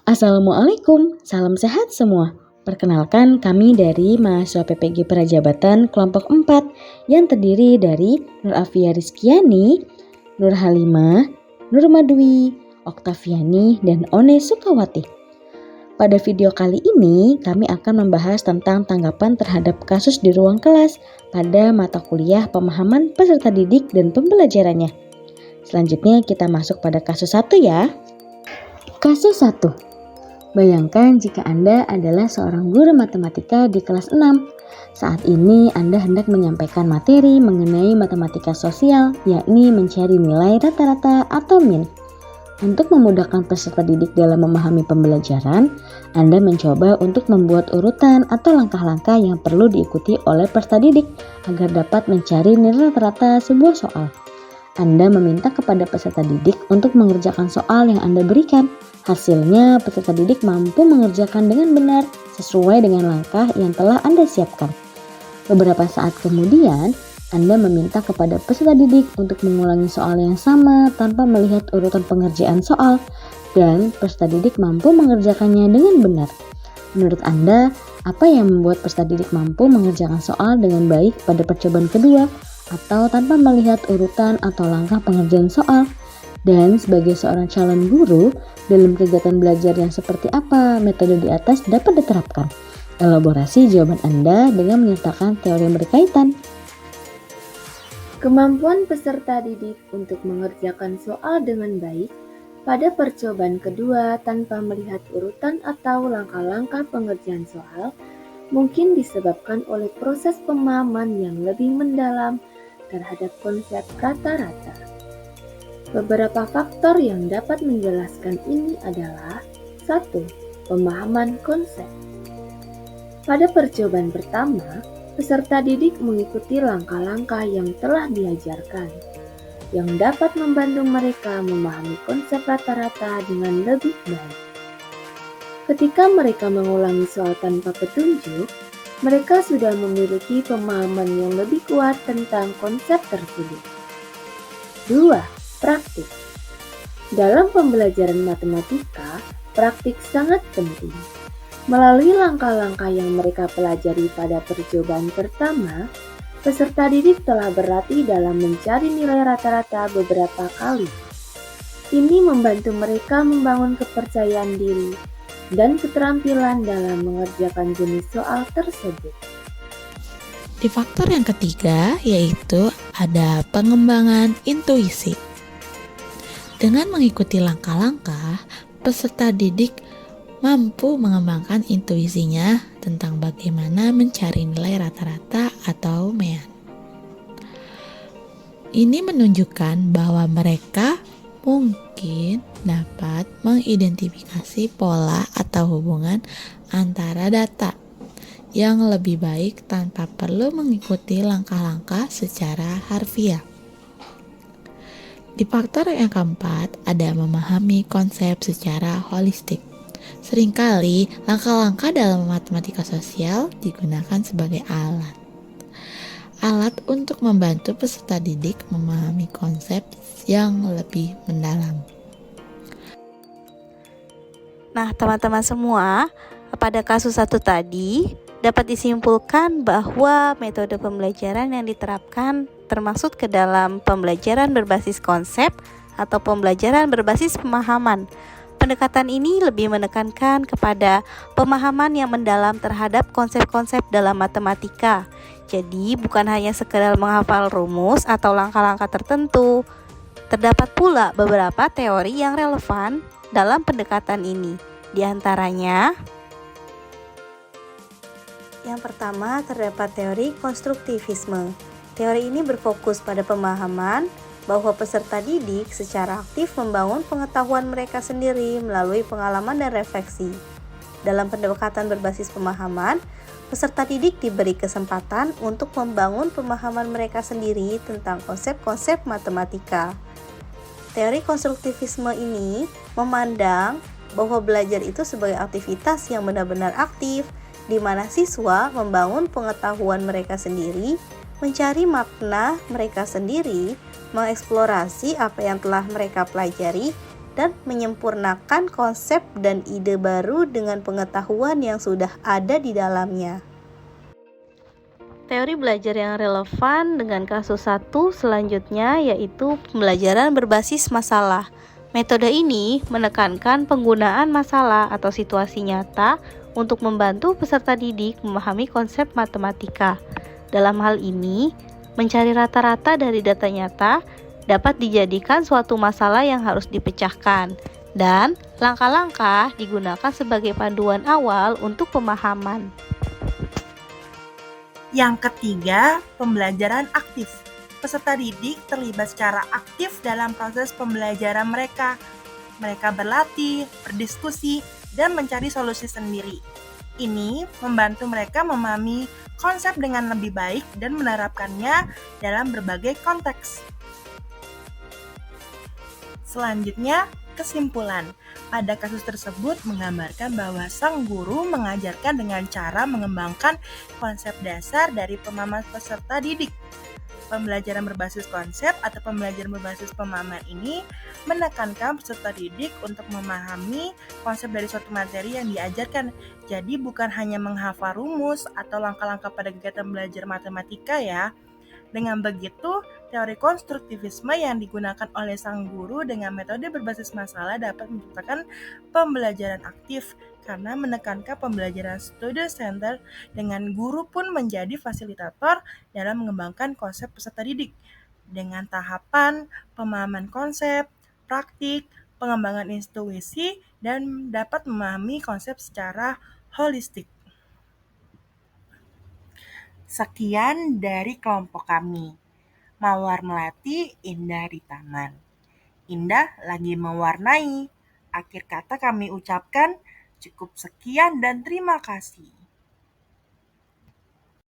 Assalamualaikum, salam sehat semua. Perkenalkan kami dari mahasiswa PPG Prajabatan kelompok 4 yang terdiri dari Nur Afia Rizkiani, Nur Halimah, Nur Madwi, Oktaviani, dan One Sukawati. Pada video kali ini kami akan membahas tentang tanggapan terhadap kasus di ruang kelas pada mata kuliah pemahaman peserta didik dan pembelajarannya. Selanjutnya kita masuk pada kasus 1 ya. Kasus 1. Bayangkan jika Anda adalah seorang guru matematika di kelas 6. Saat ini Anda hendak menyampaikan materi mengenai matematika sosial, yakni mencari nilai rata-rata atau min. Untuk memudahkan peserta didik dalam memahami pembelajaran, Anda mencoba untuk membuat urutan atau langkah-langkah yang perlu diikuti oleh peserta didik agar dapat mencari nilai rata-rata sebuah soal. Anda meminta kepada peserta didik untuk mengerjakan soal yang Anda berikan. Hasilnya, peserta didik mampu mengerjakan dengan benar sesuai dengan langkah yang telah Anda siapkan. Beberapa saat kemudian, Anda meminta kepada peserta didik untuk mengulangi soal yang sama tanpa melihat urutan pengerjaan soal, dan peserta didik mampu mengerjakannya dengan benar. Menurut Anda, apa yang membuat peserta didik mampu mengerjakan soal dengan baik pada percobaan kedua, atau tanpa melihat urutan atau langkah pengerjaan soal? Dan sebagai seorang calon guru, dalam kegiatan belajar yang seperti apa metode di atas dapat diterapkan? Elaborasi jawaban Anda dengan menyertakan teori yang berkaitan. Kemampuan peserta didik untuk mengerjakan soal dengan baik pada percobaan kedua tanpa melihat urutan atau langkah-langkah pengerjaan soal mungkin disebabkan oleh proses pemahaman yang lebih mendalam terhadap konsep rata-rata. Beberapa faktor yang dapat menjelaskan ini adalah 1. Pemahaman konsep. Pada percobaan pertama, peserta didik mengikuti langkah-langkah yang telah diajarkan, yang dapat membantu mereka memahami konsep rata-rata dengan lebih baik. Ketika mereka mengulangi soal tanpa petunjuk, mereka sudah memiliki pemahaman yang lebih kuat tentang konsep tersebut. 2. Praktik. Dalam pembelajaran matematika, praktik sangat penting. Melalui langkah-langkah yang mereka pelajari pada percobaan pertama, peserta didik telah berlatih dalam mencari nilai rata-rata beberapa kali. Ini membantu mereka membangun kepercayaan diri dan keterampilan dalam mengerjakan jenis soal tersebut. Di faktor yang ketiga, yaitu ada pengembangan intuisi. Dengan mengikuti langkah-langkah, peserta didik mampu mengembangkan intuisinya tentang bagaimana mencari nilai rata-rata atau mean. Ini menunjukkan bahwa mereka mungkin dapat mengidentifikasi pola atau hubungan antara data yang lebih baik tanpa perlu mengikuti langkah-langkah secara harfiah. Di faktor yang keempat, ada memahami konsep secara holistik. Seringkali langkah-langkah dalam matematika sosial digunakan sebagai alat untuk membantu peserta didik memahami konsep yang lebih mendalam. Nah, teman-teman semua, pada kasus 1 tadi dapat disimpulkan bahwa metode pembelajaran yang diterapkan termasuk ke dalam pembelajaran berbasis konsep atau pembelajaran berbasis pemahaman. Pendekatan ini lebih menekankan kepada pemahaman yang mendalam terhadap konsep-konsep dalam matematika. Jadi, bukan hanya sekedar menghafal rumus atau langkah-langkah tertentu. Terdapat pula beberapa teori yang relevan dalam pendekatan ini. Di antaranya, yang pertama terdapat teori konstruktivisme. Teori ini berfokus pada pemahaman bahwa peserta didik secara aktif membangun pengetahuan mereka sendiri melalui pengalaman dan refleksi. Dalam pendekatan berbasis pemahaman, peserta didik diberi kesempatan untuk membangun pemahaman mereka sendiri tentang konsep-konsep matematika. Teori konstruktivisme ini memandang bahwa belajar itu sebagai aktivitas yang benar-benar aktif, di mana siswa membangun pengetahuan mereka sendiri, mencari makna mereka sendiri, mengeksplorasi apa yang telah mereka pelajari, dan menyempurnakan konsep dan ide baru dengan pengetahuan yang sudah ada di dalamnya. Teori belajar yang relevan dengan kasus 1 selanjutnya yaitu pembelajaran berbasis masalah. Metode ini menekankan penggunaan masalah atau situasi nyata untuk membantu peserta didik memahami konsep matematika. Dalam hal ini, mencari rata-rata dari data nyata dapat dijadikan suatu masalah yang harus dipecahkan, dan langkah-langkah digunakan sebagai panduan awal untuk pemahaman. Yang ketiga, pembelajaran aktif. Peserta didik terlibat secara aktif dalam proses pembelajaran mereka. Mereka berlatih, berdiskusi, dan mencari solusi sendiri. Ini membantu mereka memahami konsep dengan lebih baik dan menerapkannya dalam berbagai konteks. Selanjutnya, kesimpulan. Pada kasus tersebut menggambarkan bahwa sang guru mengajarkan dengan cara mengembangkan konsep dasar dari pemahaman peserta didik. Pembelajaran berbasis konsep atau pembelajaran berbasis pemahaman ini menekankan peserta didik untuk memahami konsep dari suatu materi yang diajarkan. Jadi bukan hanya menghafal rumus atau langkah-langkah pada kegiatan belajar matematika ya. Dengan begitu, teori konstruktivisme yang digunakan oleh sang guru dengan metode berbasis masalah dapat menciptakan pembelajaran aktif karena menekankan pembelajaran student center dengan guru pun menjadi fasilitator dalam mengembangkan konsep peserta didik dengan tahapan pemahaman konsep, praktik, pengembangan intuisi, dan dapat memahami konsep secara holistik. Sekian dari kelompok kami. Mawar melati, indah di taman. Indah lagi mewarnai. Akhir kata kami ucapkan cukup sekian dan terima kasih.